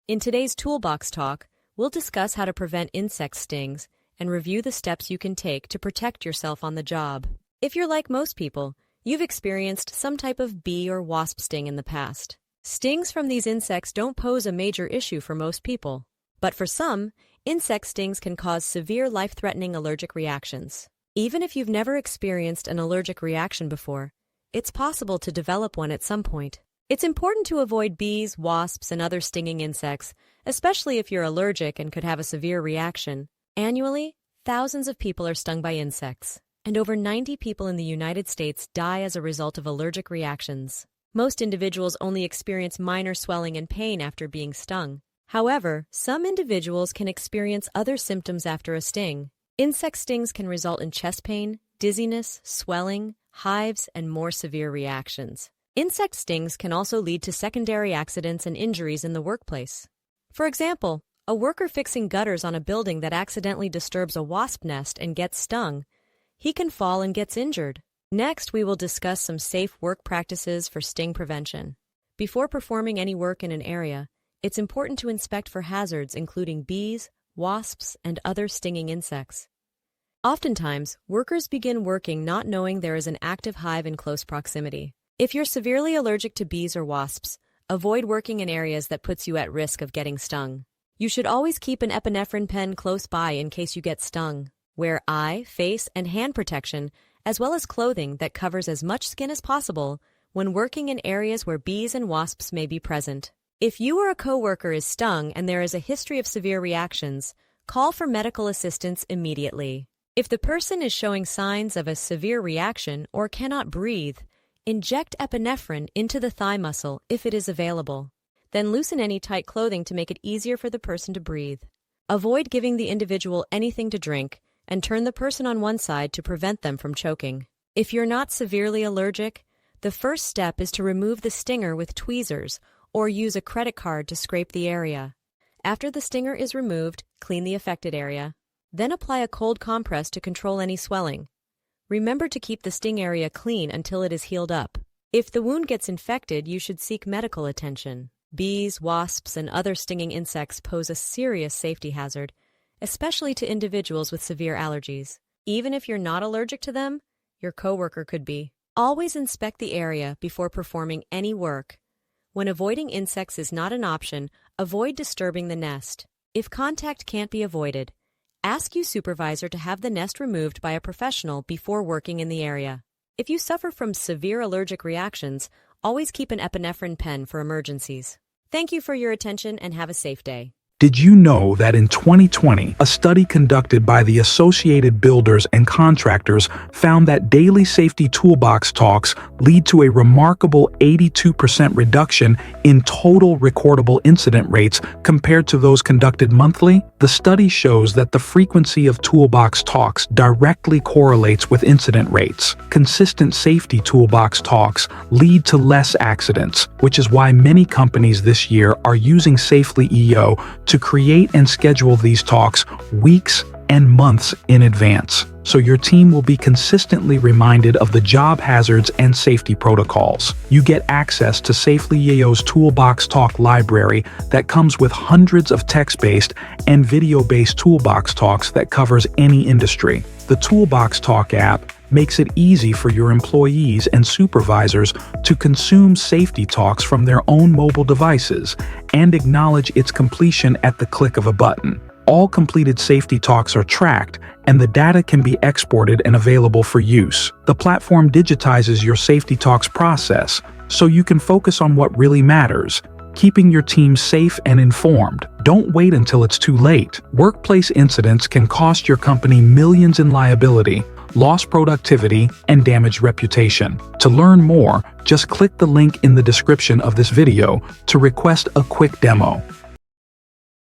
In today's Toolbox Talk, we'll discuss how to prevent insect stings and review the steps you can take to protect yourself on the job. If you're like most people, you've experienced some type of bee or wasp sting in the past. Stings from these insects don't pose a major issue for most people, but for some, insect stings can cause severe life-threatening allergic reactions. Even if you've never experienced an allergic reaction before, it's possible to develop one at some point. It's important to avoid bees, wasps, and other stinging insects, especially if you're allergic and could have a severe reaction. Annually, thousands of people are stung by insects, and over 90 people in the United States die as a result of allergic reactions. Most individuals only experience minor swelling and pain after being stung. However, some individuals can experience other symptoms after a sting. Insect stings can result in chest pain, dizziness, swelling, hives, and more severe reactions. Insect stings can also lead to secondary accidents and injuries in the workplace. For example, a worker fixing gutters on a building that accidentally disturbs a wasp nest and gets stung. He can fall and gets injured. Next, we will discuss some safe work practices for sting prevention. Before performing any work in an area, it's important to inspect for hazards including bees, wasps, and other stinging insects. Oftentimes, workers begin working not knowing there is an active hive in close proximity. If you're severely allergic to bees or wasps, avoid working in areas that puts you at risk of getting stung. You should always keep an epinephrine pen close by in case you get stung. Wear eye, face, and hand protection, as well as clothing that covers as much skin as possible when working in areas where bees and wasps may be present. If you or a coworker is stung and there is a history of severe reactions, call for medical assistance immediately. If the person is showing signs of a severe reaction or cannot breathe, inject epinephrine into the thigh muscle if it is available. Then loosen any tight clothing to make it easier for the person to breathe. Avoid giving the individual anything to drink and turn the person on one side to prevent them from choking. If you're not severely allergic, the first step is to remove the stinger with tweezers or use a credit card to scrape the area. After the stinger is removed, clean the affected area. Then apply a cold compress to control any swelling. Remember to keep the sting area clean until it is healed up. If the wound gets infected, you should seek medical attention. Bees, wasps, and other stinging insects pose a serious safety hazard, especially to individuals with severe allergies. Even if you're not allergic to them, your coworker could be. Always inspect the area before performing any work. When avoiding insects is not an option, avoid disturbing the nest. If contact can't be avoided, ask your supervisor to have the nest removed by a professional before working in the area. If you suffer from severe allergic reactions, always keep an epinephrine pen for emergencies. Thank you for your attention and have a safe day. Did you know that in 2020, a study conducted by the Associated Builders and Contractors found that daily safety toolbox talks lead to a remarkable 82% reduction in total recordable incident rates compared to those conducted monthly? The study shows that the frequency of toolbox talks directly correlates with incident rates. Consistent safety toolbox talks lead to less accidents, which is why many companies this year are using Safely EO to create and schedule these talks weeks and months in advance, so your team will be consistently reminded of the job hazards and safety protocols. You get access to Safely EO's Toolbox Talk library that comes with hundreds of text-based and video-based toolbox talks that covers any industry. The Toolbox Talk app makes it easy for your employees and supervisors to consume safety talks from their own mobile devices and acknowledge its completion at the click of a button. All completed safety talks are tracked, and the data can be exported and available for use. The platform digitizes your safety talks process, so you can focus on what really matters, keeping your team safe and informed. Don't wait until it's too late. Workplace incidents can cost your company millions in liability, lost productivity, and damaged reputation. To learn more, just click the link in the description of this video to request a quick demo.